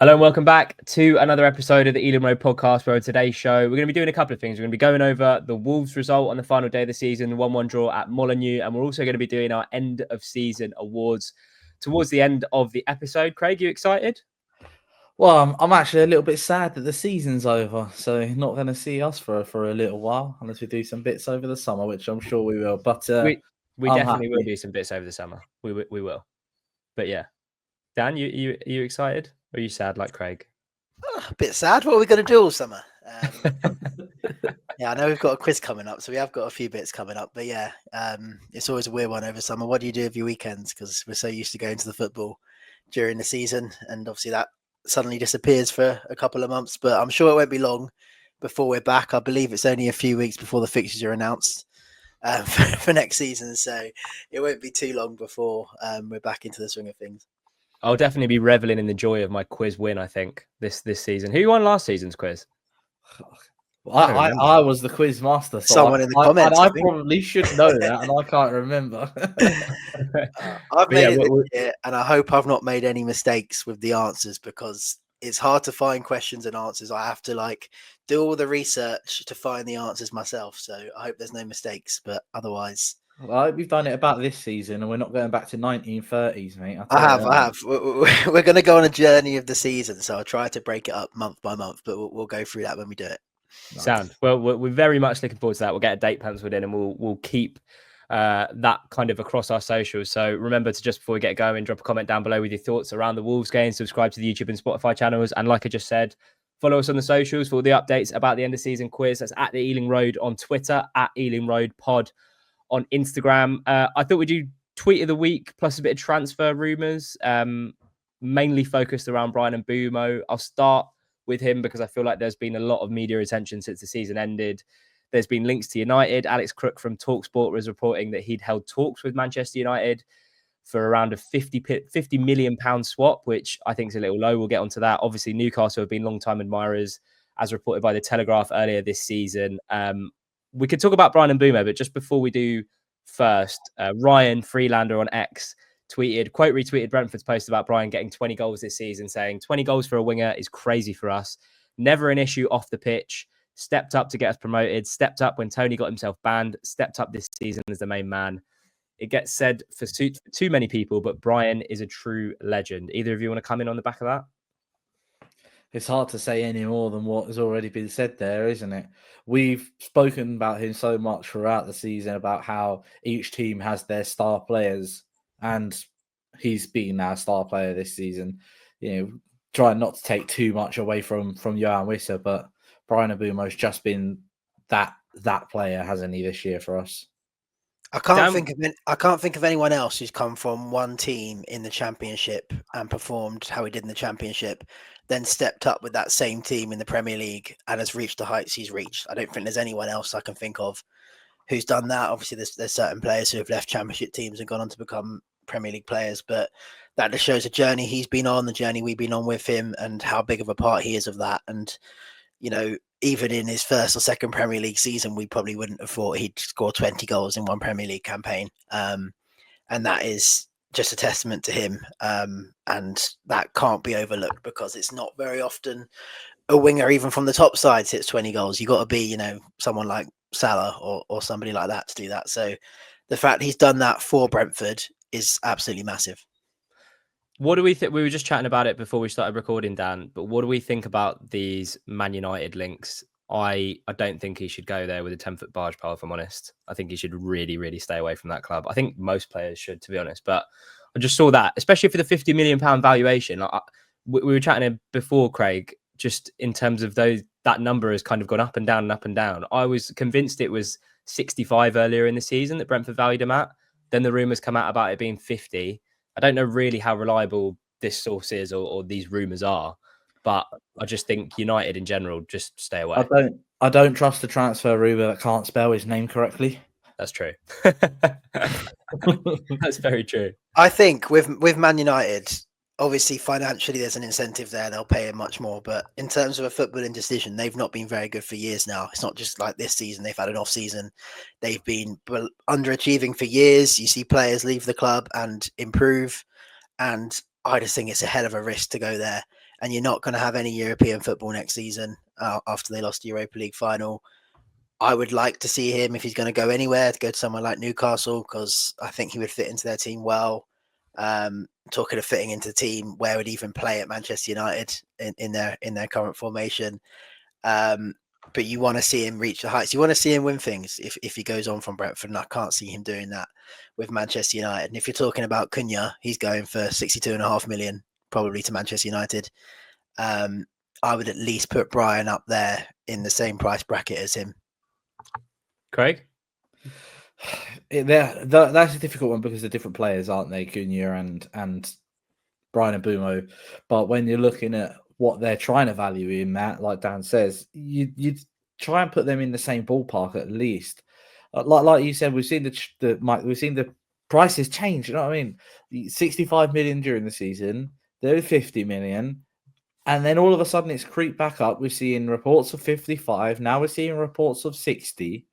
Hello and welcome back to another episode of the Ealing Road podcast, where on today's show, we're going to be doing a couple of things. We're going to be going over the Wolves result on the final day of the season, the 1-1 draw at Molineux, and we're also going to be doing our end of season awards towards the end of the episode. Craig, you excited? Well, I'm actually a little bit sad that the season's over, so not going to see us for a little while unless we do some bits over the summer, which I'm sure we will. But We I'm definitely will happy. do some bits over the summer. We will. But yeah, Dan, you excited? Or are you sad like Craig? A bit sad. What are we going to do all summer? Yeah, I know we've got a quiz coming up, so we have got a few bits coming up. But yeah, it's always a weird one over summer. What do you do with your weekends? Because we're so used to going to the football during the season, and obviously that suddenly disappears for a couple of months. But I'm sure it won't be long before we're back. I believe it's only a few weeks before the fixtures are announced for next season, so it won't be too long before we're back into the swing of things. I'll definitely be reveling in the joy of my quiz win, I think, this season. Who won last season's quiz? I was the quiz master, so Someone in the comments. I probably should know that, and I can't remember. I've made it this year, and I hope I've not made any mistakes with the answers, because it's hard to find questions and answers. I have to do all the research to find the answers myself. So I hope there's no mistakes, but otherwise. Well, we've done it about this season, and we're not going back to 1930s, mate. I have. We're going to go on a journey of the season, so I'll try to break it up month by month, but we'll go through that when we do it. Nice. Sound. Well, we're very much looking forward to that. We'll get a date penciled in, and we'll keep that kind of across our socials. So remember to, just before we get going, drop a comment down below with your thoughts around the Wolves game. Subscribe to the YouTube and Spotify channels, and like I just said, follow us on the socials for all the updates about the end of season quiz. That's at the Ealing Road on Twitter, at Ealing Road Pod on Instagram. I thought we'd do tweet of the week plus a bit of transfer rumours, mainly focused around Bryan Mbeumo. I'll start with him because I feel like there's been a lot of media attention since the season ended. There's been links to United. Alex Crook from TalkSport was reporting that he'd held talks with Manchester United for around a £50 million swap, which I think is a little low. We'll get onto that. Obviously, Newcastle have been long-time admirers, as reported by The Telegraph earlier this season. We could talk about Bryan Mbeumo, but just before we do first, Ryan Freelander on X retweeted Brentford's post about Bryan getting 20 goals this season, saying 20 goals for a winger is crazy for us. Never an issue off the pitch. Stepped up to get us promoted. Stepped up when Tony got himself banned. Stepped up this season as the main man. It gets said for too many people, but Bryan is a true legend. Either of you want to come in on the back of that? It's hard to say any more than what has already been said there, isn't it? We've spoken about him so much throughout the season about how each team has their star players, and he's been our star player this season. You know, trying not to take too much away from Johan Wissa, but Bryan Mbeumo's just been that player, hasn't he, this year for us? I can't think of anyone else who's come from one team in the Championship and performed how he did in the Championship, then stepped up with that same team in the Premier League and has reached the heights he's reached. I don't think there's anyone else I can think of who's done that. Obviously, there's certain players who have left Championship teams and gone on to become Premier League players, but that just shows the journey he's been on, the journey we've been on with him, and how big of a part he is of that. And, you know, even in his first or second Premier League season, we probably wouldn't have thought he'd score 20 goals in one Premier League campaign. And that is just a testament to him. And that can't be overlooked, because it's not very often a winger, even from the top side, hits 20 goals. You've got to be, you know, someone like Salah or somebody like that to do that. So the fact he's done that for Brentford is absolutely massive. What do we think? We were just chatting about it before we started recording, Dan, but what do we think about these Man United links? I don't think he should go there with a 10-foot barge pole, if I'm honest. I think he should really, really stay away from that club. I think most players should, to be honest. But I just saw that, especially for the £50 million valuation. We were chatting before, Craig, just in terms of that number has kind of gone up and down and up and down. I was convinced it was 65 earlier in the season that Brentford valued him at. Then the rumours come out about it being 50. I don't know really how reliable this source is or these rumours are, but I just think United in general, just stay away. I don't trust a transfer rumour that can't spell his name correctly. That's true. That's very true. I think with Man United, obviously financially there's an incentive there. They'll pay him much more. But in terms of a footballing decision, they've not been very good for years now. It's not just like this season. They've had an off season. They've been underachieving for years. You see players leave the club and improve. And I just think it's a hell of a risk to go there. and you're not going to have any European football next season after they lost the Europa League final. I would like to see him, if he's going to go anywhere, to go to somewhere like Newcastle, because I think he would fit into their team well. Talking of fitting into the team, where would he even play at Manchester United in their current formation? But you want to see him reach the heights. You want to see him win things if he goes on from Brentford, and I can't see him doing that with Manchester United. And if you're talking about Cunha, he's going for 62.5 million, probably to Manchester United. I would at least put Bryan up there in the same price bracket as him. Craig? That's a difficult one because they're different players, aren't they? Cunha and Bryan Mbeumo. But when you're looking at what they're trying to value in, Matt, like Dan says, you try and put them in the same ballpark at least. Like you said, we've seen the prices change. You know what I mean? 65 million during the season, they're 50 million, and then all of a sudden it's creeped back up. We're seeing reports of 55. Now we're seeing reports of 60.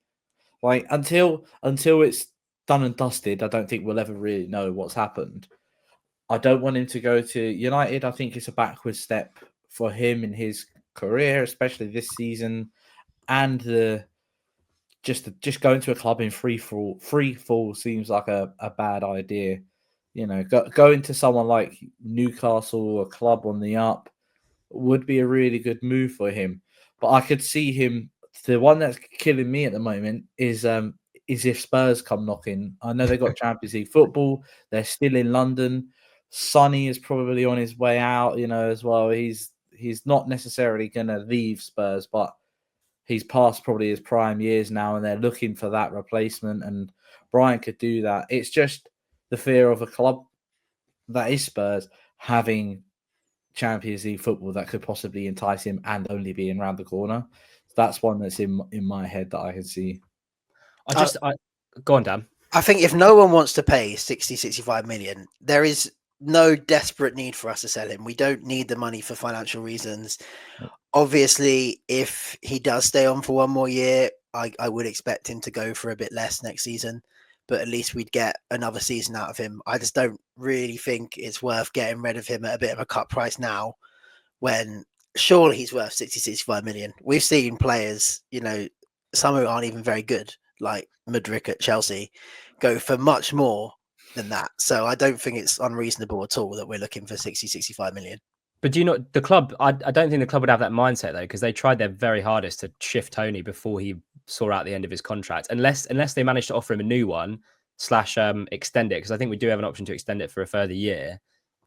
Like until it's done and dusted, I don't think we'll ever really know what's happened. I don't want him to go to United. I think it's a backward step for him in his career, especially this season, and just going to a club in free fall seems like a bad idea. You know, going to someone like Newcastle, a club on the up, would be a really good move for him. But I could see him. The one that's killing me at the moment is if Spurs come knocking. I know they got Champions League football. They're still in London. Sonny is probably on his way out, you know, as well. He's not necessarily going to leave Spurs, but he's past probably his prime years now, and they're looking for that replacement. And Bryan could do that. It's just the fear of a club that is Spurs having Champions League football that could possibly entice him and only being around the corner. That's one that's in my head that I can see. Go on, Dan. I think if no one wants to pay 65 million, there is no desperate need for us to sell him. We don't need the money for financial reasons. Obviously, if he does stay on for one more year, I would expect him to go for a bit less next season, but at least we'd get another season out of him. I just don't really think it's worth getting rid of him at a bit of a cut price now, when surely he's worth 65 million. We've seen players, you know, some who aren't even very good, like Mudryk at Chelsea, go for much more than that. So I don't think it's unreasonable at all that we're looking for 65 million. But do you know the club? I don't think the club would have that mindset though, because they tried their very hardest to shift Tony before he saw out the end of his contract. Unless they managed to offer him a new one / extend it, because I think we do have an option to extend it for a further year.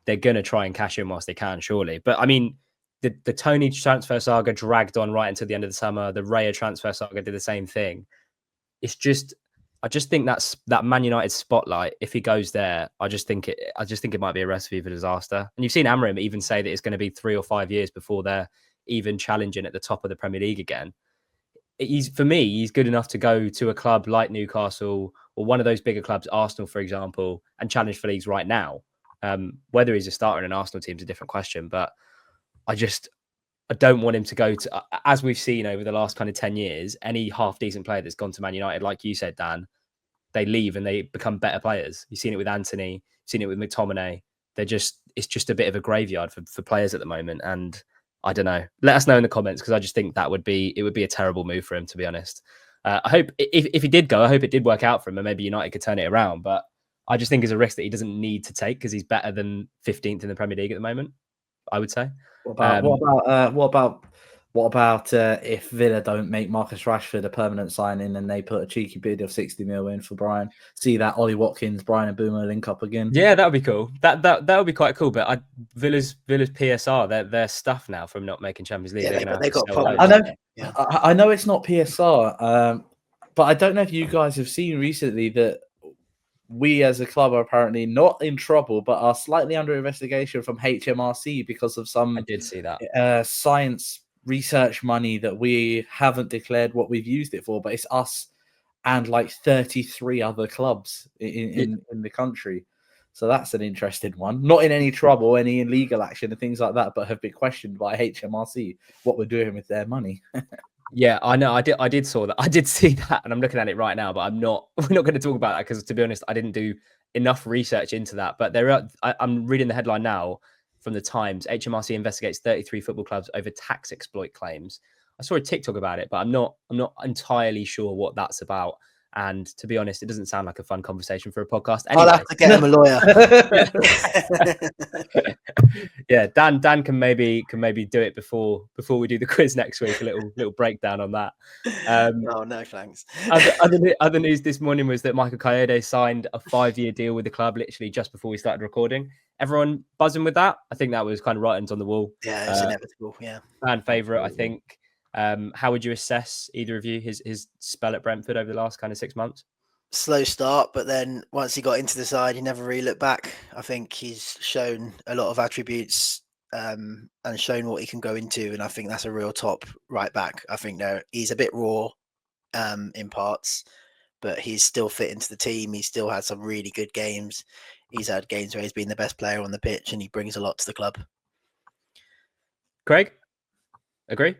They're gonna try and cash in whilst they can, surely. But I mean, the Tony transfer saga dragged on right until the end of the summer. The Raya transfer saga did the same thing. It's just, I just think that Man United spotlight. If he goes there, I just think it might be a recipe for disaster. And you've seen Amorim even say that it's going to be 3 or 5 years before they're even challenging at the top of the Premier League again. For me, he's good enough to go to a club like Newcastle or one of those bigger clubs, Arsenal, for example, and challenge for leagues right now. Whether he's a starter in an Arsenal team is a different question, but I don't want him to go to, as we've seen over the last kind of 10 years, any half decent player that's gone to Man United, like you said, Dan, they leave and they become better players. You've seen it with Anthony, you've seen it with McTominay. It's just a bit of a graveyard for players at the moment. And I don't know. Let us know in the comments, because I just think it would be a terrible move for him, to be honest. I hope if he did go, I hope it did work out for him and maybe United could turn it around. But I just think it's a risk that he doesn't need to take, because he's better than 15th in the Premier League at the moment, I would say. What about if Villa don't make Marcus Rashford a permanent signing and they put a cheeky bid of 60 mil in for Bryan? See that Ollie Watkins, Bryan Mbeumo link up again? Yeah, that would be cool. That would be quite cool. But Villa's PSR, they're stuffed now from not making Champions League. Yeah, they got problems. I know it's not PSR, but I don't know if you guys have seen recently that we as a club are apparently not in trouble, but are slightly under investigation from HMRC because of some I did see that science research money that we haven't declared what we've used it for, but it's us and like 33 other clubs in the country. So that's an interesting one. Not in any trouble, any illegal action and things like that, but have been questioned by HMRC what we're doing with their money. Yeah, I know. I did saw that. I did see that, and I'm looking at it right now. But we're not going to talk about that, because, to be honest, I didn't do enough research into that. But I'm reading the headline now from the Times. HMRC investigates 33 football clubs over tax exploit claims. I saw a TikTok about it, but I'm not entirely sure what that's about. And to be honest, it doesn't sound like a fun conversation for a podcast. Anyway. I'll have to get him a lawyer. Yeah, Dan can maybe do it before we do the quiz next week. A little breakdown on that. Oh no, thanks. Other news this morning was that Michael Kayode signed a 5-year deal with the club literally just before we started recording. Everyone buzzing with that. I think that was kind of writings on the wall. Yeah, it's inevitable. Yeah, fan favourite, I think. How would you assess, either of you, his spell at Brentford over the last kind of 6 months? Slow start, but then once he got into the side, he never really looked back. I think he's shown a lot of attributes and shown what he can go into, and I think that's a real top right back. I think he's a bit raw in parts, but he's still fit into the team. He's still had some really good games. He's had games where he's been the best player on the pitch, and he brings a lot to the club. Craig, agree?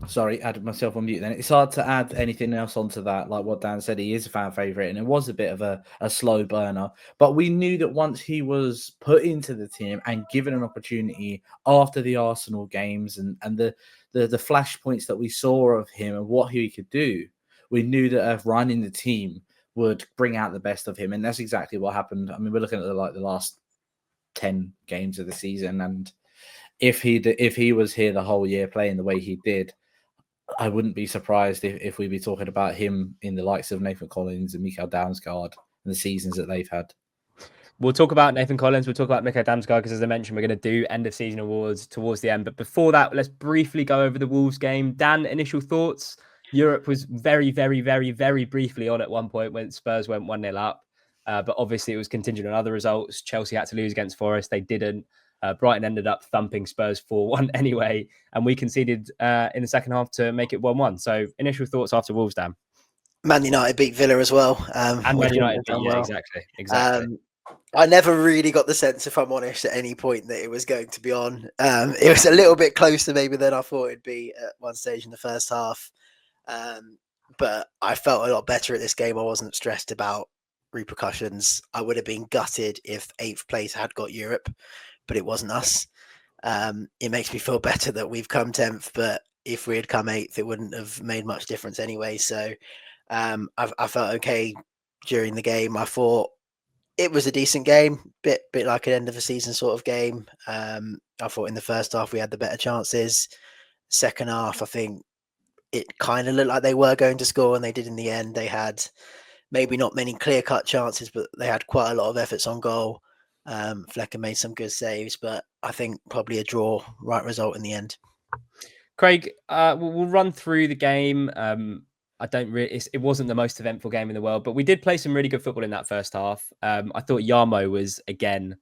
Sorry, added myself on mute then. It's hard to add anything else onto that. Like what Dan said, he is a fan favourite, and it was a bit of a slow burner. But we knew that once he was put into the team and given an opportunity after the Arsenal games and the flashpoints that we saw of him and what he could do, we knew that running the team would bring out the best of him. And that's exactly what happened. I mean, we're looking at the last 10 games of the season, and if he was here the whole year playing the way he did, I wouldn't be surprised if we'd be talking about him in the likes of Nathan Collins and Mikael Damsgaard and the seasons that they've had. We'll talk about Nathan Collins. We'll talk about Mikael Damsgaard because, as I mentioned, we're going to do end of season awards towards the end. But before that, let's briefly go over the Wolves game. Dan, initial thoughts? Europe was very, very, very, very briefly on at one point when Spurs went 1-0 up. But obviously, it was contingent on other results. Chelsea had to lose against Forest. They didn't. Brighton ended up thumping Spurs 4-1 anyway, and we conceded in the second half to make it 1-1. So, initial thoughts after Wolves, Dan? Man United beat Villa as well. And Man United beat, yeah, exactly. I never really got the sense, if I'm honest, at any point that it was going to be on. It was a little bit closer maybe than I thought it'd be at one stage in the first half. But I felt a lot better at this game. I wasn't stressed about repercussions. I would have been gutted if 8th place had got Europe, but it wasn't us. It makes me feel better that we've come 10th, but if we had come 8th, it wouldn't have made much difference anyway. So I felt okay during the game. I thought it was a decent game, bit like an end of a season sort of game. I thought in the first half we had the better chances. Second half, I think it kind of looked like they were going to score, and they did in the end. They had maybe not many clear-cut chances, but they had quite a lot of efforts on goal. Flecker made some good saves, but I think probably a draw, right result in the end. Craig, we'll run through the game. It wasn't the most eventful game in the world, but we did play some really good football in that first half. I thought Yarmo was again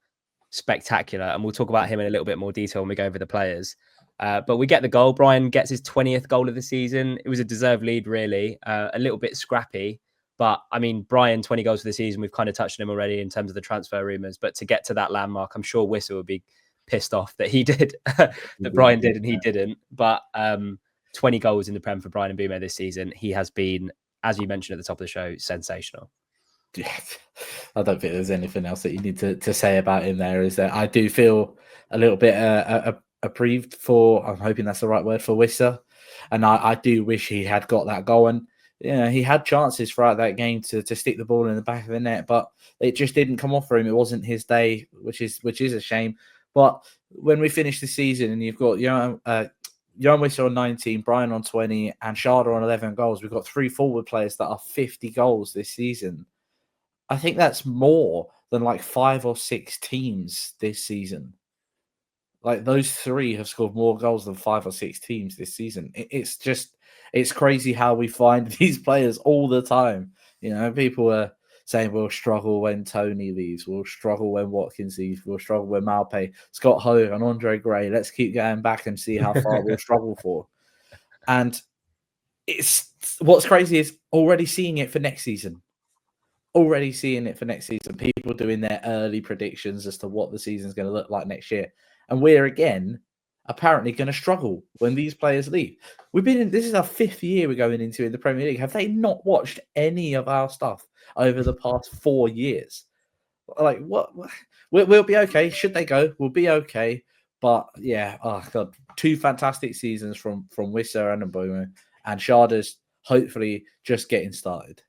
spectacular, and we'll talk about him in a little bit more detail when we go over the players. But we get the goal. Bryan gets his 20th goal of the season. It was a deserved lead, really. A little bit scrappy. But, I mean, Bryan, 20 goals for the season. We've kind of touched on him already in terms of the transfer rumours. But to get to that landmark, I'm sure Whistle would be pissed off that he did, that Bryan did and he didn't. But 20 goals in the Prem for Bryan Mbeumo this season. He has been, as you mentioned at the top of the show, sensational. Yeah, I don't think there's anything else that you need to say about him there. Is that I do feel a little bit aggrieved for, I'm hoping that's the right word, for Wissa. And I do wish he had got that goal. And he had chances throughout that game to stick the ball in the back of the net, but it just didn't come off for him. It wasn't his day, which is a shame. But when we finish the season and you've got Johan Wissa on 19, Bryan on 20, and Sharda on 11 goals, we've got 3 forward players that are 50 goals this season. I think that's more than like 5 or 6 teams this season. Like those 3 have scored more goals than 5 or 6 teams this season. It's crazy how we find these players all the time. People are saying we'll struggle when Tony leaves, we'll struggle when Watkins leaves, we'll struggle when Malpe, Scott Hogue and Andre Gray. Let's keep going back and see how far we'll struggle for. And what's crazy is already seeing it for next season. People doing their early predictions as to what the season's going to look like next year. And we're again apparently going to struggle when these players leave. This is our 5th year we're going into in the Premier League. Have they not watched any of our stuff over the past 4 years? Like, we'll be okay. Should they go, we'll be okay. But yeah, oh god, 2 fantastic seasons from Wissa and Mbeumo, and Sharda's hopefully just getting started.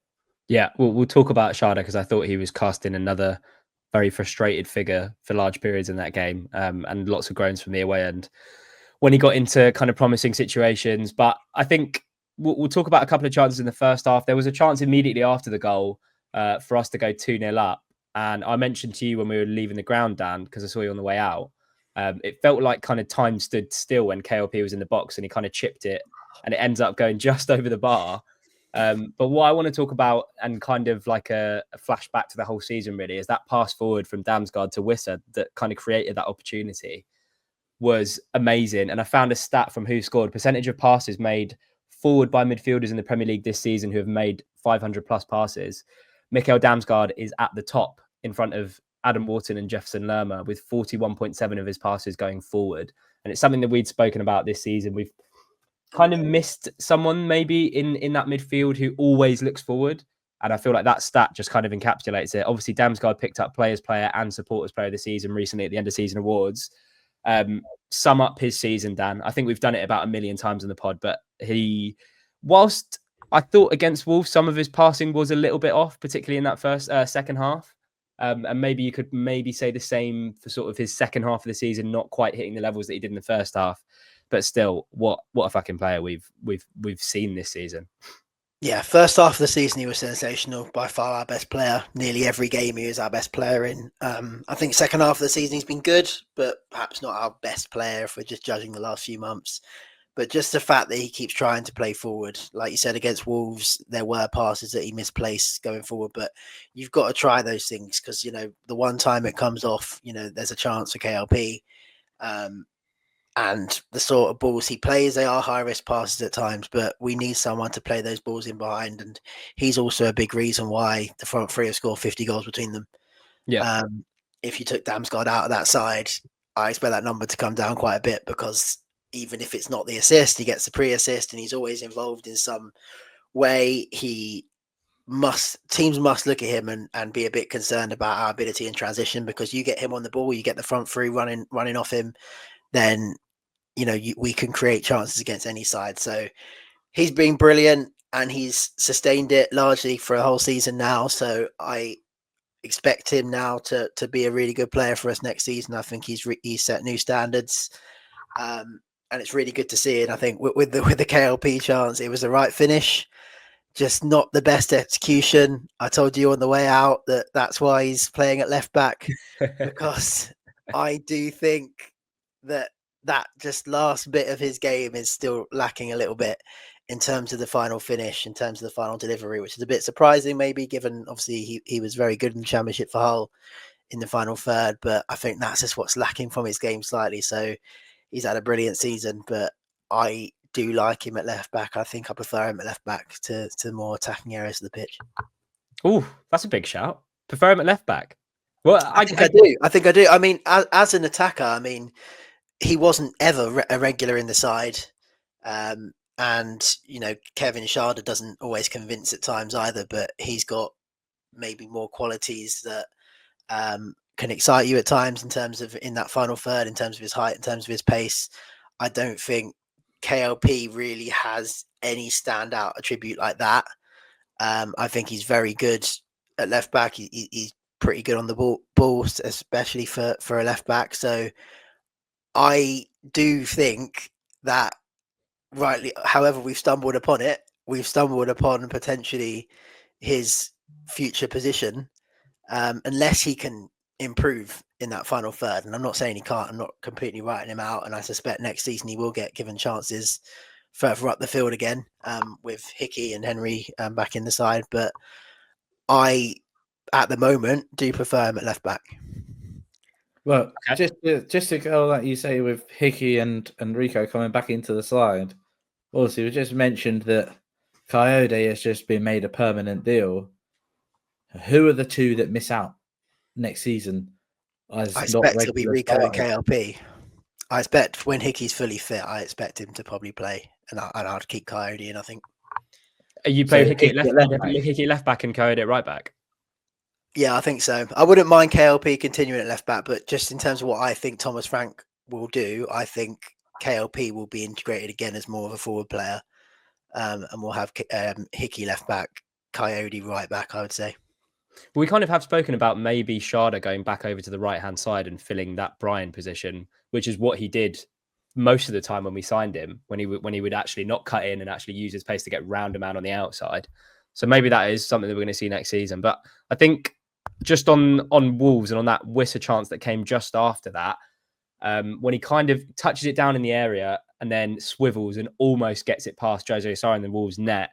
Yeah, we'll talk about Sharda because I thought he was casting another very frustrated figure for large periods in that game, and lots of groans from the away end when he got into kind of promising situations. But I think we'll talk about a couple of chances in the first half. There was a chance immediately after the goal for us to go 2-0 up. And I mentioned to you when we were leaving the ground, Dan, because I saw you on the way out, it felt like kind of time stood still when KLP was in the box and he kind of chipped it and it ends up going just over the bar. But what I want to talk about and kind of like a flashback to the whole season really is that pass forward from Damsgaard to Wissa that kind of created that opportunity was amazing. And I found a stat from Who Scored: percentage of passes made forward by midfielders in the Premier League this season who have made 500 plus passes. Mikael Damsgaard is at the top in front of Adam Wharton and Jefferson Lerma with 41.7 of his passes going forward. And it's something that we'd spoken about this season. We've kind of missed someone maybe in that midfield who always looks forward. And I feel like that stat just kind of encapsulates it. Obviously, Damsgaard picked up Players Player and Supporters Player of the season recently at the end of season awards. Sum up his season, Dan. I think we've done it about a million times in the pod, but whilst I thought against Wolves, some of his passing was a little bit off, particularly in that second half. And maybe you could say the same for sort of his second half of the season, not quite hitting the levels that he did in the first half. But still, what a fucking player we've seen this season. Yeah, first half of the season he was sensational, by far our best player. Nearly every game he was our best player in. I think second half of the season he's been good, but perhaps not our best player if we're just judging the last few months. But just the fact that he keeps trying to play forward, like you said, against Wolves, there were passes that he misplaced going forward, but you've got to try those things because, the one time it comes off, there's a chance for KLP. And the sort of balls he plays, they are high-risk passes at times, but we need someone to play those balls in behind. And he's also a big reason why the front three have scored 50 goals between them. Yeah. If you took Damsgaard out of that side, I expect that number to come down quite a bit because even if it's not the assist, he gets the pre-assist and he's always involved in some way. Teams must look at him and be a bit concerned about our ability in transition because you get him on the ball, you get the front three running off him, then we can create chances against any side. So he's been brilliant and he's sustained it largely for a whole season now. So I expect him now to be a really good player for us next season. I think he's set new standards, and it's really good to see it. I think with the KLP chance, it was the right finish, just not the best execution. I told you on the way out that's why he's playing at left back because I do think that just last bit of his game is still lacking a little bit in terms of the final finish, in terms of the final delivery, which is a bit surprising maybe given obviously he was very good in the Championship for Hull in the final third, but I think that's just what's lacking from his game slightly. So he's had a brilliant season, but I do like him at left back. I think I prefer him at left back to more attacking areas of the pitch. Oh, that's a big shout. Prefer him at left back. Well, I think I do. I mean, as an attacker, I mean, he wasn't ever a regular in the side. And, Kevin Sharda doesn't always convince at times either, but he's got maybe more qualities that can excite you at times in terms of in that final third, in terms of his height, in terms of his pace. I don't think KLP really has any standout attribute like that. I think he's very good at left back. He's pretty good on the ball, especially for a left back. So I do think that rightly, however we've stumbled upon potentially his future position, unless he can improve in that final third. And I'm not saying he can't. I'm not completely writing him out. And I suspect next season he will get given chances further up the field again, with Hickey and Henry back in the side. But I, at the moment, do prefer him at left back. Well, okay. just to go like you say with Hickey and Rico coming back into the side, obviously we just mentioned that Coyote has just been made a permanent deal. Who are the two that miss out next season? I expect it'll be Rico and KLP. I expect when Hickey's fully fit, I expect him to probably play, and I'd keep Coyote in, I think. You play Hickey left back and Coyote at right back? Yeah, I think so. I wouldn't mind KLP continuing at left back, but just in terms of what I think Thomas Frank will do, I think KLP will be integrated again as more of a forward player, and we'll have Hickey left back, Coyote right back, I would say. We kind of have spoken about maybe Sharda going back over to the right-hand side and filling that Bryan position, which is what he did most of the time when we signed him, when he would actually not cut in and actually use his pace to get round a man on the outside. So maybe that is something that we're going to see next season. But I think just on Wolves and on that Wissa chance that came just after that, when he kind of touches it down in the area and then swivels and almost gets it past Jose Sarr in the Wolves net.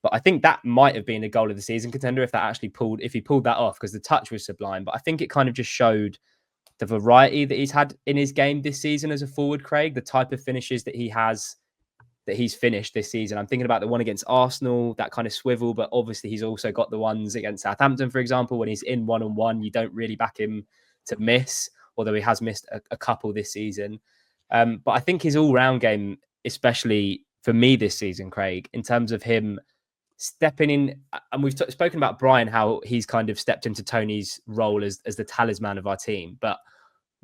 But I think that might have been a goal of the season contender if he pulled that off, because the touch was sublime. But I think it kind of just showed the variety that he's had in his game this season as a forward, Craig, the type of finishes that he's finished this season. I'm thinking about the one against Arsenal, that kind of swivel, but obviously he's also got the ones against Southampton, for example, when he's in one-on-one, you don't really back him to miss, although he has missed a couple this season. But I think his all-round game, especially for me this season, Craig, in terms of him stepping in, and we've spoken about Bryan, how he's kind of stepped into Tony's role as the talisman of our team, but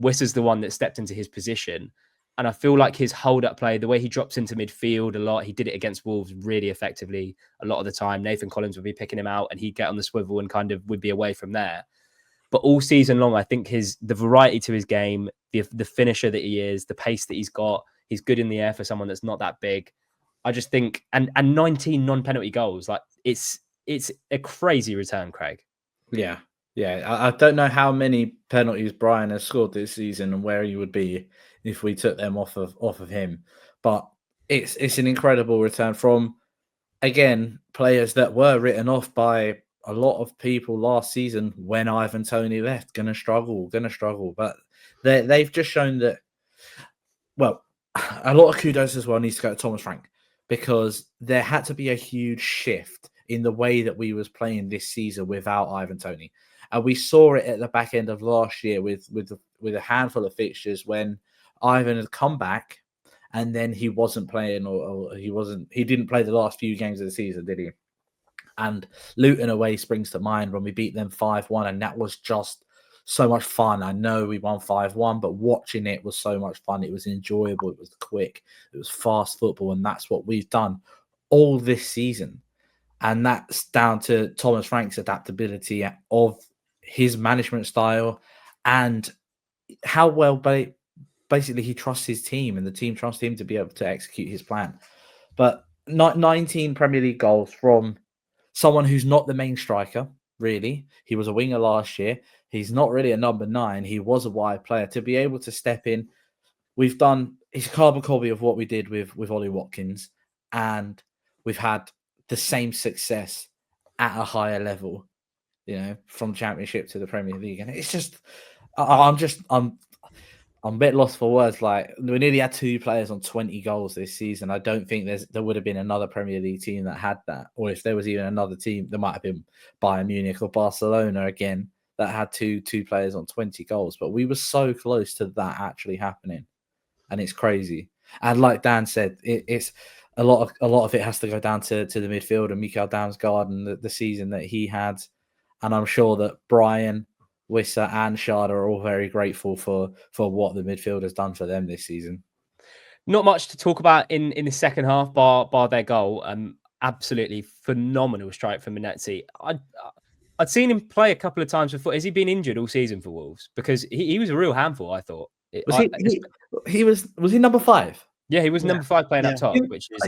Wissa's the one that stepped into his position. And I feel like his hold-up play, the way he drops into midfield a lot, he did it against Wolves really effectively a lot of the time. Nathan Collins would be picking him out and he'd get on the swivel and kind of would be away from there. But all season long, I think the variety to his game, the finisher that he is, the pace that he's got, he's good in the air for someone that's not that big. I just think, and 19 non-penalty goals, like it's a crazy return, Craig. Yeah. I don't know how many penalties Bryan has scored this season and where he would be if we took them off of him. But it's an incredible return from, again, players that were written off by a lot of people last season when Ivan Toney left. Gonna struggle. But they've just shown that. Well, a lot of kudos as well needs to go to Thomas Frank, because there had to be a huge shift in the way that we was playing this season without Ivan Toney. And we saw it at the back end of last year with a handful of fixtures when Ivan had come back and then he wasn't playing, or he didn't play the last few games of the season, did he? And Luton away springs to mind when we beat them 5-1, and that was just so much fun. I know we won 5-1, but watching it was so much fun. It was enjoyable. It was quick. It was fast football, and that's what we've done all this season. And that's down to Thomas Frank's adaptability of his management style and how well basically he trusts his team and the team trusts him to be able to execute his plan. But 19 Premier League goals from someone who's not the main striker, really. He was a winger last year. He's not really a number 9. He was a wide player. To be able to step in, we've done it's a carbon copy of what we did with Ollie Watkins, and we've had the same success at a higher level, from Championship to the Premier League. And it's just, I'm a bit lost for words. Like, we nearly had 2 players on 20 goals this season. I don't think there would have been another Premier League team that had that. Or if there was even another team, there might have been Bayern Munich or Barcelona again that had two players on 20 goals. But we were so close to that actually happening. And it's crazy. And like Dan said, it's a lot of it has to go down to the midfield and Mikael Damsgaard and the season that he had. And I'm sure that Bryan, Wissa and Sharda are all very grateful for what the midfield has done for them this season. Not much to talk about in the second half, bar their goal. Absolutely phenomenal strike from Minetzi. I'd seen him play a couple of times before. Has he been injured all season for Wolves? Because he was a real handful, I thought. Was he number 5? Yeah, he was number 5 playing up top, which is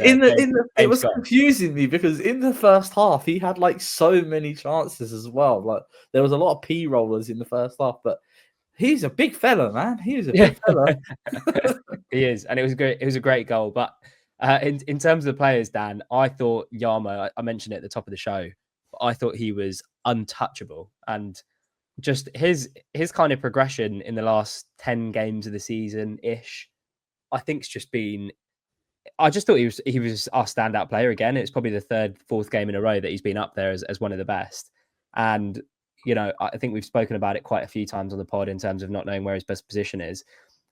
it was confusing me because in the first half he had like so many chances as well. Like, there was a lot of P rollers in the first half, but he's a big fella, man. He was a big fella. He is, and it was great. It was a great goal. But in terms of the players, Dan, I thought Mbeumo, I mentioned it at the top of the show, but I thought he was untouchable, and just his kind of progression in the last 10 games of the season ish, I think it's just been. I just thought he was our standout player again. It's probably the 3rd, 4th game in a row that he's been up there as one of the best. And I think we've spoken about it quite a few times on the pod in terms of not knowing where his best position is.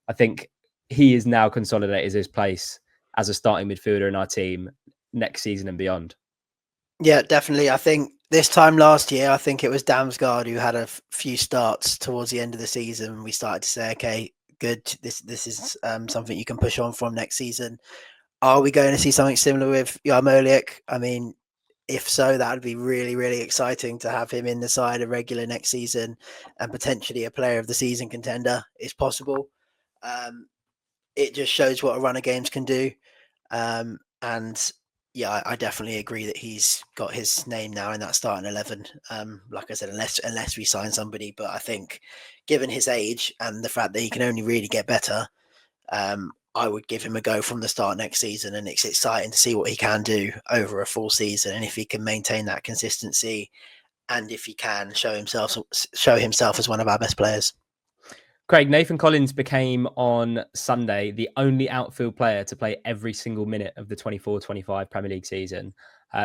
I think he is now consolidated his place as a starting midfielder in our team next season and beyond. Yeah, definitely. I think This time last year, I think it was Damsgaard who had a few starts towards the end of the season. We started to say, okay, good. This is something you can push on from next season. Are we going to see something similar with Yarmolenko? I mean, if so, that would be really, really exciting to have him in the side a regular next season and potentially a player of the season contender is possible. It just shows what a run of games can do. And yeah, I definitely agree that he's got his name now in that starting 11. Like I said, unless we sign somebody, but I think given his age and the fact that he can only really get better, I would give him a go from the start next season, and it's exciting to see what he can do over a full season, and if he can maintain that consistency, and if he can show himself as one of our best players. Craig, Nathan Collins became on Sunday the only outfield player to play every single minute of the 24-25 Premier League season.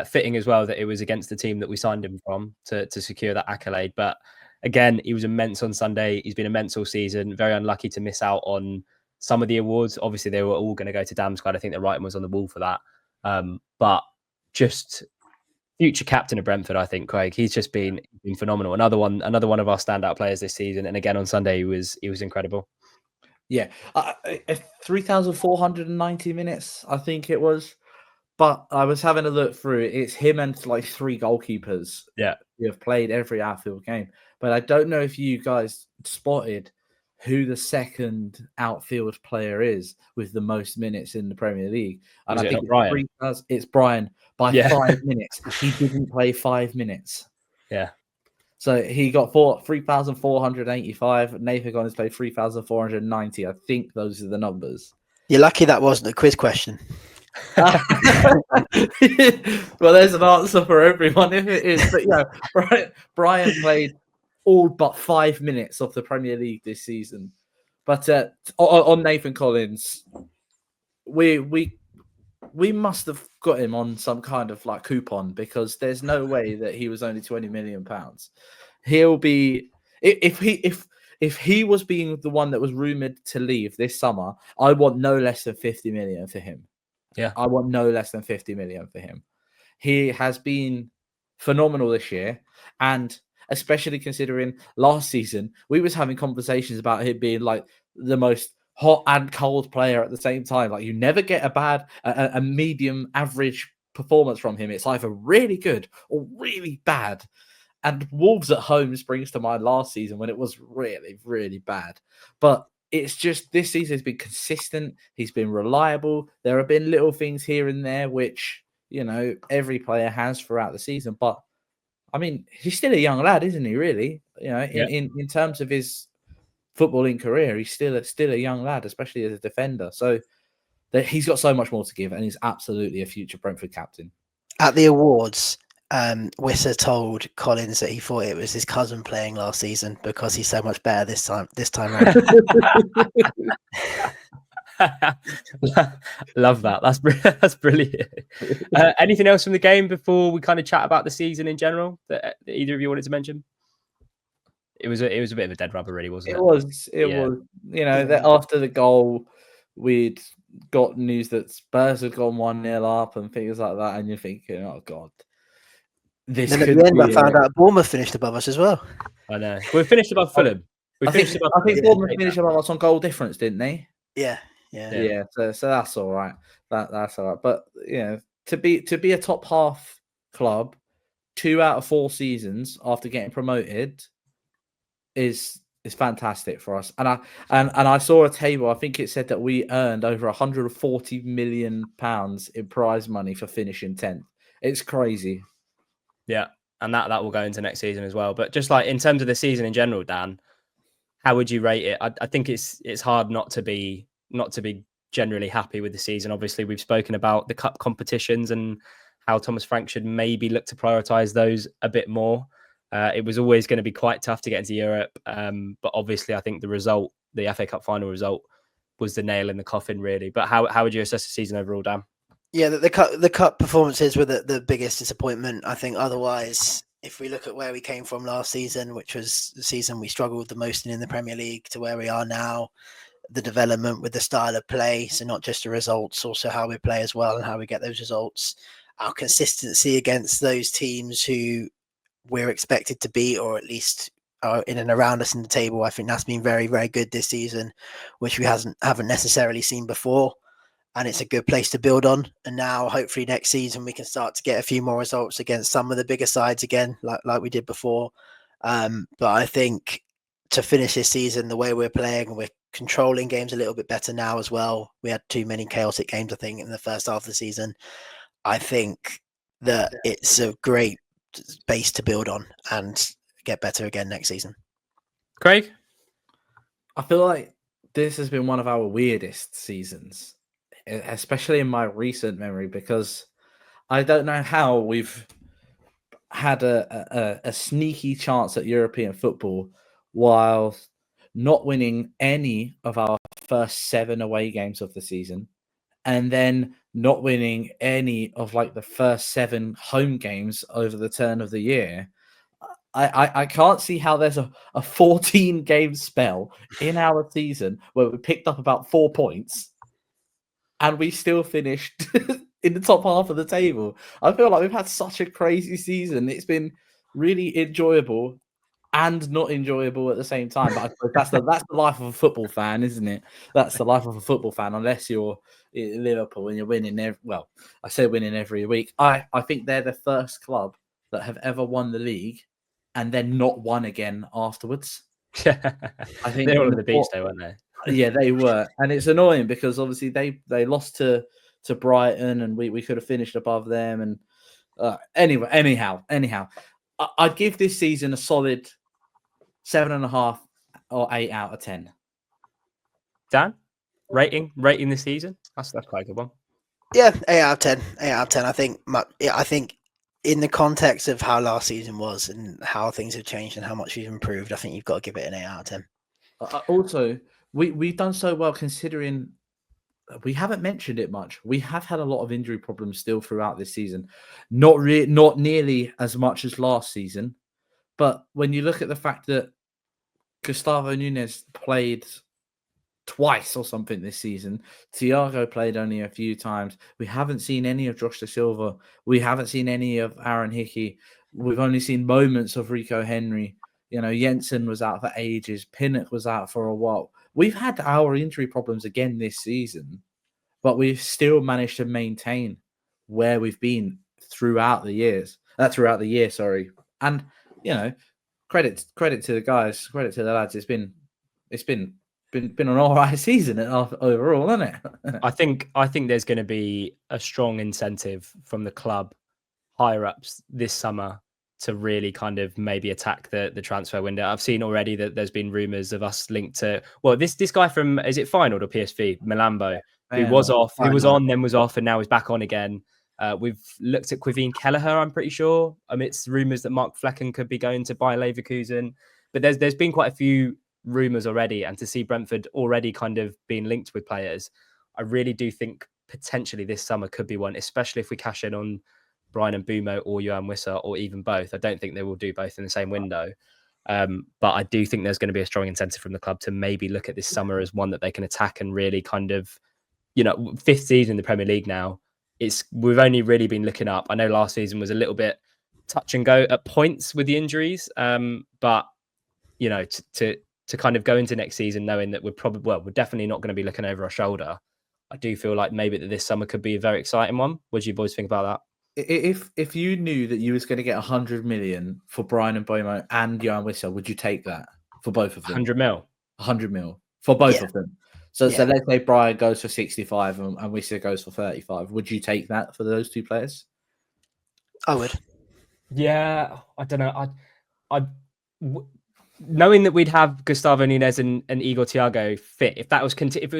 Fitting as well that it was against the team that we signed him from to secure that accolade. But again, he was immense on Sunday. He's been immense all season. Very unlucky to miss out on some of the awards. Obviously, they were all going to go to Damsgaard. I think the writing was on the wall for that. But just future captain of Brentford, I think, Craig. He's just been phenomenal. Another one of our standout players this season. And again on Sunday, he was incredible. Yeah, 3,490 minutes, I think it was. But I was having a look through it. It's him and like 3 goalkeepers. Yeah, who have played every outfield game. But I don't know if you guys spotted who the second outfield player is with the most minutes in the Premier League. And I think it's Bryan by 5 minutes. He didn't play 5 minutes. Yeah. So he got 3,485. Nathan Collins played 3,490. I think those are the numbers. You're lucky that wasn't a quiz question. Well, there's an answer for everyone if it is. But yeah, Bryan played all but 5 minutes of the Premier League this season. But on Nathan Collins, we must have got him on some kind of like coupon, because there's no way that he was only £20 million. He'll be if he was being the one that was rumored to leave this summer, I want no less than 50 million for him. Yeah, I want no less than 50 million for him. He has been phenomenal this year, and especially considering last season, we was having conversations about him being like the most hot and cold player at the same time. Like, you never get a medium average performance from him. It's either really good or really bad. And Wolves at home springs to mind last season when it was really, really bad. But it's just this season has been consistent. He's been reliable. There have been little things here and there, which, you know, every player has throughout the season. But I mean, he's still a young lad, isn't he? Really, you know, in terms of his footballing career, he's still a young lad, especially as a defender. So he's got so much more to give, and he's absolutely a future Brentford captain. At the awards, Wisser told Collins that he thought it was his cousin playing last season because he's so much better this time around. Love that. That's brilliant. Anything else from the game before we kind of chat about the season in general that either of you wanted to mention? It was a bit of a dead rubber, really, wasn't it? It was. You know, that after the goal, we'd got news that Spurs had gone 1-0 up and things like that, and you're thinking, oh god. Then at the end, I found out Bournemouth finished above us as well. I know. We finished above Fulham. I think Bournemouth finished above us on goal difference, didn't they? Yeah. So that's all right. That's all right. But you know, to be a top half club 2 out of 4 seasons after getting promoted is fantastic for us. And I saw a table. I think it said that we earned over £140 million in prize money for finishing 10th. It's crazy. Yeah, and that will go into next season as well. But just like in terms of the season in general, Dan, how would you rate it? I think it's hard not to be generally happy with the season. Obviously, we've spoken about the cup competitions and how Thomas Frank should maybe look to prioritise those a bit more. It was always going to be quite tough to get into Europe, but obviously, I think the FA Cup final result, was the nail in the coffin, really. But how would you assess the season overall, Dan? Yeah, the cup performances were the biggest disappointment. I think otherwise, if we look at where we came from last season, which was the season we struggled the most in the Premier League, to where we are now, the development with the style of play, so not just the results, also how we play as well and how we get those results, our consistency against those teams who we're expected to be, or at least in and around us in the table. I think that's been very, very good this season, which we haven't necessarily seen before. And it's a good place to build on. And now, hopefully, next season we can start to get a few more results against some of the bigger sides again, like we did before. But I think to finish this season the way we're playing, we're controlling games a little bit better now as well. We had too many chaotic games, I think, in the first half of the season. I think that it's a great base to build on and get better again next season. Craig? I feel like this has been one of our weirdest seasons, especially in my recent memory, because I don't know how we've had a sneaky chance at European football while not winning any of our first 7 away games of the season, and then not winning any of like the first 7 home games over the turn of the year. I can't see how there's a 14 game spell in our season where we picked up about 4 points and we still finished in the top half of the table. I feel like we've had such a crazy season. It's been really enjoyable and not enjoyable at the same time. But I suppose that's the life of a football fan, isn't it? That's the life of a football fan, unless you're in Liverpool and you're winning I say winning every week. I think they're the first club that have ever won the league and then not won again afterwards. I think they're all on the beach though, weren't they? Yeah, they were. And it's annoying because obviously they lost to Brighton and we could have finished above them. And anyhow, I'd give this season a solid 7.5 or 8 out of 10. Dan, rating this season? That's quite a good one. Yeah, 8 out of 10. 8 out of 10. I think in the context of how last season was and how things have changed and how much we've improved, I think you've got to give it an 8 out of 10. Also, we've done so well considering we haven't mentioned it much. We have had a lot of injury problems still throughout this season. Not nearly as much as last season. But when you look at the fact that Gustavo Nunes played twice or something this season, Thiago played only a few times. We haven't seen any of Josh Da Silva. We haven't seen any of Aaron Hickey. We've only seen moments of Rico Henry. You know, Jensen was out for ages. Pinnock was out for a while. We've had our injury problems again this season, but we've still managed to maintain where we've been throughout the year. And you know, credit to the guys, credit to the lads. It's been an all right season overall, hasn't it? I think there's going to be a strong incentive from the club higher ups this summer to really kind of maybe attack the transfer window. I've seen already that there's been rumours of us linked to this guy from, is it Feyenoord or PSV, Milambo, who was off, who was on, then was off, and now is back on again. We've looked at Quivine Kelleher, I'm pretty sure, amidst rumours that Mark Flecken could be going to Bayer Leverkusen. But there's been quite a few rumours already, and to see Brentford already kind of being linked with players, I really do think potentially this summer could be one, especially if we cash in on Bryan Mbeumo or Yohan Wissa, or even both. I don't think they will do both in the same window. But I do think there's going to be a strong incentive from the club to maybe look at this summer as one that they can attack and really kind of, you know, 5th season in the Premier League now. We've only really been looking up. I know last season was a little bit touch and go at points with the injuries. But, you know, to kind of go into next season knowing that we're definitely not going to be looking over our shoulder. I do feel like maybe that this summer could be a very exciting one. What do you boys think about that? If you knew that you was going to get 100 million for Bryan Mbeumo and Yohan Wissa, would you take that for both of them? 100 mil? 100 mil for both of them. So let's say Bryan goes for 65 and Wissa goes for 35. Would you take that for those two players? I would. Yeah, I don't know. Knowing that we'd have Gustavo Nunes and Igor Thiago fit, if it was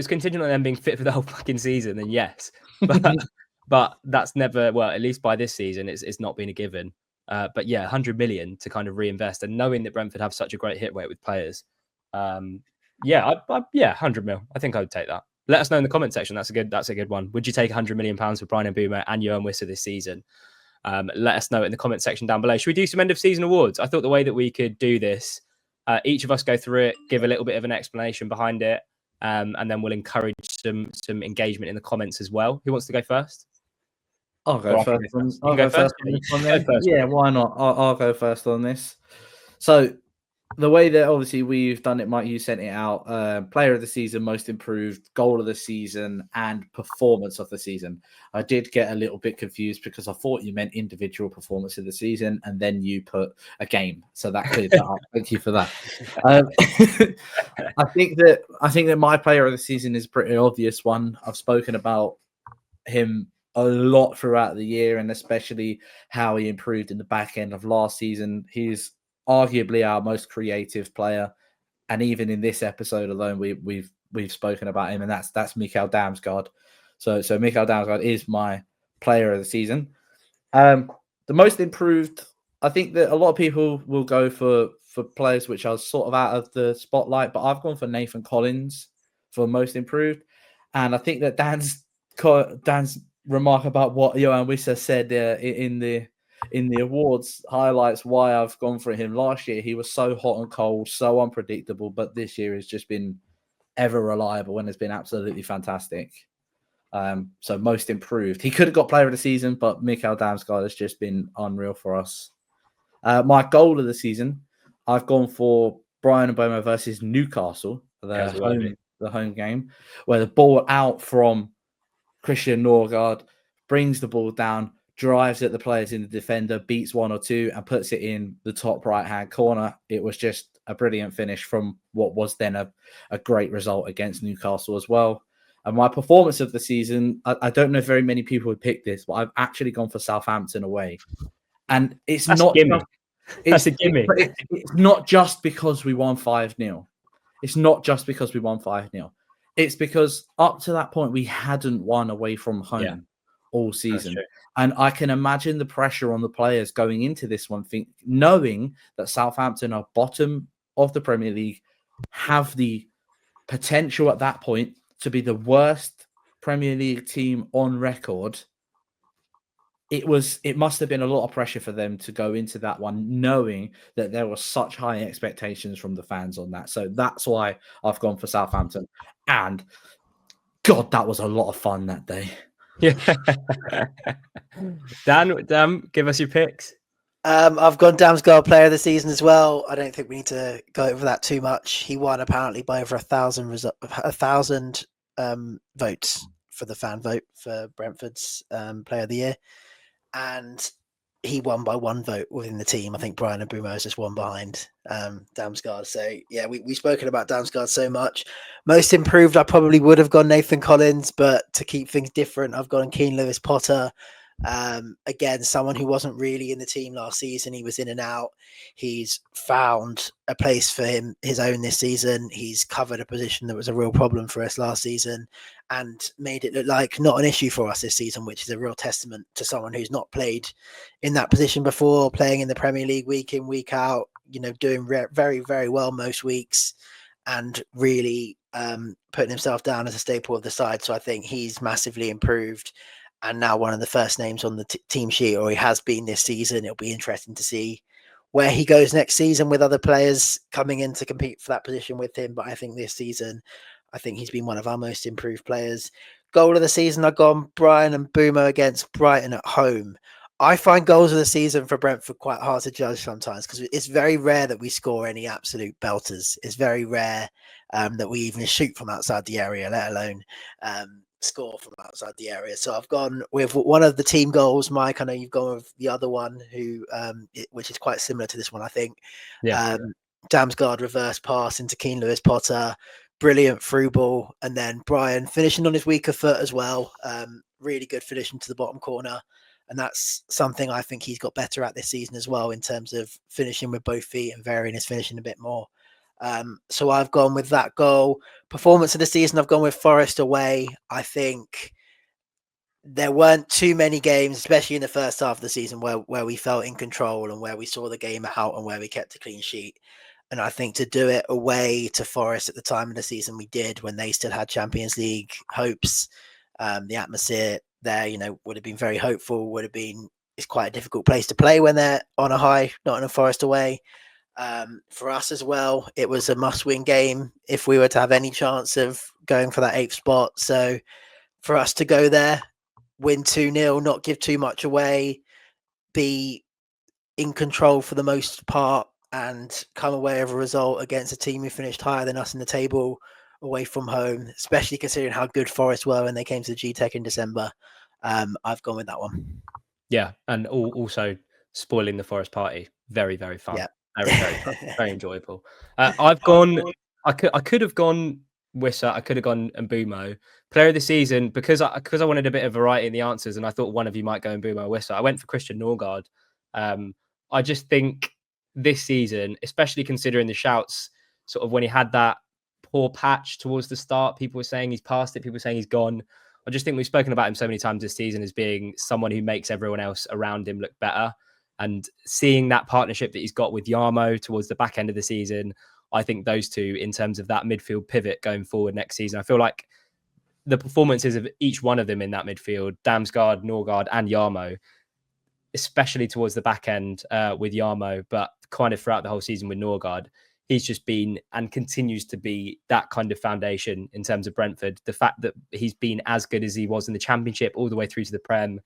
contingent on them being fit for the whole fucking season, then yes. But that's never, well, at least by this season, it's not been a given. But yeah, 100 million to kind of reinvest, and knowing that Brentford have such a great hit rate with players, 100 mil. I think I would take that. Let us know in the comment section. That's a good one. Would you take 100 million pounds for Bryan Mbeumo and Yohan Wissa this season? Let us know in the comment section down below. Should we do some end of season awards? I thought the way that we could do this, each of us go through it, give a little bit of an explanation behind it, and then we'll encourage some engagement in the comments as well. Who wants to go first? I'll go Or I can first. go first. You I'll can go go first first. on You this one go then. first, Yeah, mate. why not? I'll go first on this. So the way that obviously we've done it, Mike, you sent it out. Player of the season, most improved, goal of the season, and performance of the season. I did get a little bit confused because I thought you meant individual performance of the season, and then you put a game, so that cleared that up. Thank you for that. I think that my player of the season is a pretty obvious one. I've spoken about him a lot throughout the year, and especially how he improved in the back end of last season. He's arguably our most creative player, and even in this episode alone, we've spoken about him, and that's Mikael Damsgaard. So Mikael Damsgaard is my player of the season. The most improved, I think that a lot of people will go for players which are sort of out of the spotlight, but I've gone for Nathan Collins for most improved, and I think that Dan's remark about what Johan Wissa said in the awards highlights why I've gone for him. Last year he was so hot and cold, so unpredictable, but this year has just been ever reliable and has been absolutely fantastic. So most improved. He could have got player of the season, but Mikael Damsgaard has just been unreal for us. My goal of the season, I've gone for Bryan Mbeumo versus Newcastle, the home game, where the ball out from Christian Norgard brings the ball down, drives at the players in the defender, beats one or two, and puts it in the top right-hand corner. It was just a brilliant finish from what was then a great result against Newcastle as well. And my performance of the season, I don't know if very many people would pick this, but I've actually gone for Southampton away. And it's That's not a gimme. That's a gimme. It's not just because we won 5-0. It's not just because we won 5-0. It's because up to that point, we hadn't won away from home all season. And I can imagine the pressure on the players going into this one, knowing that Southampton are bottom of the Premier League, have the potential at that point to be the worst Premier League team on record. It must have been a lot of pressure for them to go into that one, knowing that there were such high expectations from the fans on that. So that's why I've gone for Southampton. And God, that was a lot of fun that day. Yeah. Dan, give us your picks. I've gone Damsgaard player of the season as well. I don't think we need to go over that too much. He won apparently by over 1,000 votes for the fan vote for Brentford's player of the year. And he won by one vote within the team. I think Bryan Mbeumo is just one behind Damsgaard. So yeah, we've spoken about Damsgaard so much. Most improved, I probably would have gone Nathan Collins, but to keep things different, I've gone Keane Lewis-Potter. Again, someone who wasn't really in the team last season. He was in and out. He's found a place for his own this season. He's covered a position that was a real problem for us last season and made it look like not an issue for us this season, which is a real testament to someone who's not played in that position before, playing in the Premier League week in, week out, doing very, very well most weeks and really putting himself down as a staple of the side. So I think he's massively improved and now one of the first names on the team sheet, or he has been this season. It'll be interesting to see where he goes next season with other players coming in to compete for that position with him. But I think this season, I think he's been one of our most improved players. Goal of the season, I've gone Bryan Mbeumo against Brighton at home. I find goals of the season for Brentford quite hard to judge sometimes because it's very rare that we score any absolute belters. It's very rare that we even shoot from outside the area, let alone score from outside the area. So I've gone with one of the team goals. Mike, I know you've gone with the other one, which is quite similar to this one, I think. Damsgaard reverse pass into Keane Lewis-Potter, brilliant through ball, and then Bryan finishing on his weaker foot as well. Really good finish into the bottom corner. And that's something I think he's got better at this season as well in terms of finishing with both feet and varying his finishing a bit more. So I've gone with that goal. Performance of the season, I've gone with Forest away. I think there weren't too many games, especially in the first half of the season, where we felt in control and where we saw the game out and where we kept a clean sheet. And I think to do it away to Forest at the time of the season we did, when they still had Champions League hopes, the atmosphere there, would have been very hopeful, it's quite a difficult place to play when they're on a high, not in a Forest away. For us as well, it was a must-win game if we were to have any chance of going for that 8th spot. So for us to go there, win 2-0, not give too much away, be in control for the most part, and come away with a result against a team who finished higher than us in the table away from home, especially considering how good Forest were when they came to the G-Tech in December. I've gone with that one. Yeah, and also spoiling the Forest party. Very, very fun. Yeah. Very, very fun. Very enjoyable. I've gone. I could have gone Wissa. I could have gone Mbeumo. Player of the season, because I wanted a bit of variety in the answers, and I thought one of you might go Mbeumo or Wissa. I went for Christian Norgard. I just think this season, especially considering the shouts, sort of when he had that poor patch towards the start, people were saying he's past it. People were saying he's gone. I just think we've spoken about him so many times this season as being someone who makes everyone else around him look better. And seeing that partnership that he's got with Yarmo towards the back end of the season, I think those two, in terms of that midfield pivot going forward next season, I feel like the performances of each one of them in that midfield, Damsgaard, Norgard, and Yarmo, especially towards the back end with Yarmo, but kind of throughout the whole season with Norgard, he's just been and continues to be that kind of foundation in terms of Brentford. The fact that he's been as good as he was in the Championship all the way through to the Prem.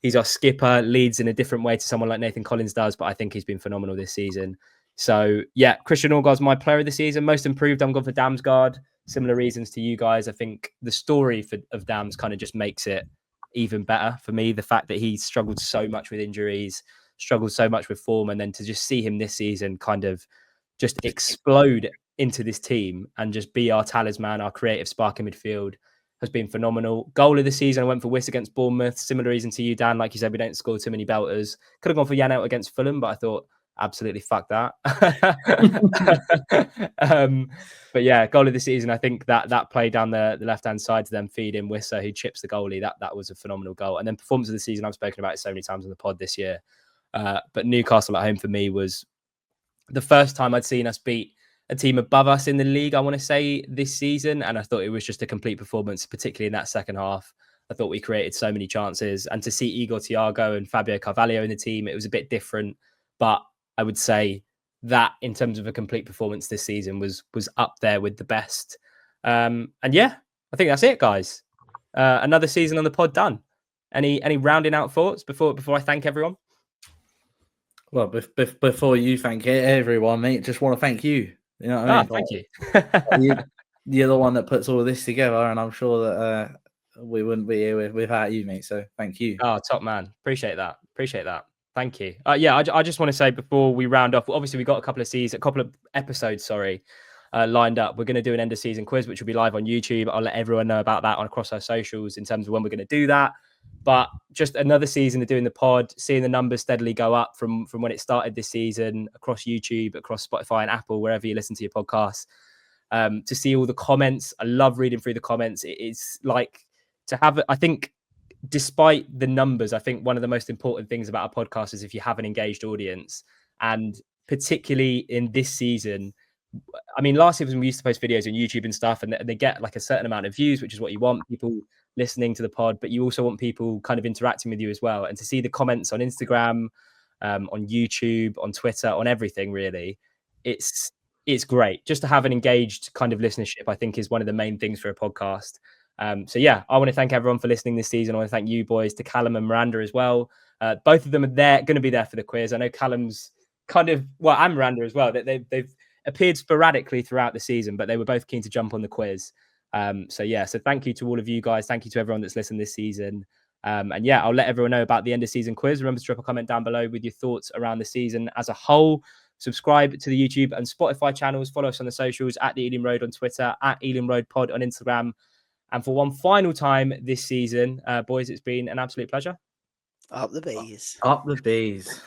He's our skipper, leads in a different way to someone like Nathan Collins does, but I think he's been phenomenal this season. So, yeah, Christian Norgard's my player of the season. Most improved, I'm going for Damsgaard. Similar reasons to you guys. I think the story of Dams kind of just makes it even better for me. The fact that he struggled so much with injuries, struggled so much with form, and then to just see him this season kind of just explode into this team and just be our talisman, our creative spark in midfield has been phenomenal. Goal of the season, I went for Wiss against Bournemouth. Similar reason to you, Dan. Like you said, we don't score too many belters. Could have gone for Jan out against Fulham, but I thought, absolutely fuck that. But yeah, goal of the season. I think that play down the left-hand side to them feed in Wissa, who chips the goalie. That was a phenomenal goal. And then performance of the season, I've spoken about it so many times on the pod this year. But Newcastle at home for me was the first time I'd seen us beat a team above us in the league, I want to say, this season. And I thought it was just a complete performance, particularly in that second half. I thought we created so many chances. And to see Igor Thiago and Fabio Carvalho in the team, it was a bit different. But I would say that in terms of a complete performance this season was up there with the best. And yeah, I think that's it, guys. Another season on the pod done. Any rounding out thoughts before I thank everyone? Well, before you thank everyone, mate, just want to thank you. You know what I mean? Thank you. You're the one that puts all of this together, and I'm sure that we wouldn't be here without you, mate. So thank you. Oh, top man. Appreciate that. Thank you. Yeah, I just want to say before we round off, obviously we got a couple of episodes, lined up. We're going to do an end of season quiz, which will be live on YouTube. I'll let everyone know about that across our socials in terms of when we're going to do that. But just another season of doing the pod, seeing the numbers steadily go up from when it started this season across YouTube, across Spotify and Apple, wherever you listen to your podcasts. To see all the comments. I love reading through the comments. It's like to have, I think, despite the numbers, I think one of the most important things about a podcast is if you have an engaged audience. And particularly in this season, I mean, last year when we used to post videos on YouTube and stuff, and they get like a certain amount of views, which is what you want, people listening to the pod, but you also want people kind of interacting with you as well. And to see the comments on Instagram, on YouTube, on Twitter, on everything, really, it's great. Just to have an engaged kind of listenership, I think, is one of the main things for a podcast. So yeah, I want to thank everyone for listening this season. I want to thank you boys, to Callum and Miranda as well. Both of them are going to be there for the quiz. I know Callum's kind of, well, and Miranda as well. They've appeared sporadically throughout the season, but they were both keen to jump on the quiz. So thank you to all of you guys. Thank you to everyone that's listened this season. And yeah, I'll let everyone know about the end of season quiz. Remember to drop a comment down below with your thoughts around the season as a whole. Subscribe to the YouTube and Spotify channels. Follow us on the socials at the Ealing Road on Twitter, at Ealing Road Pod on Instagram. And for one final time this season, boys, it's been an absolute pleasure. Up the bees. Up the bees.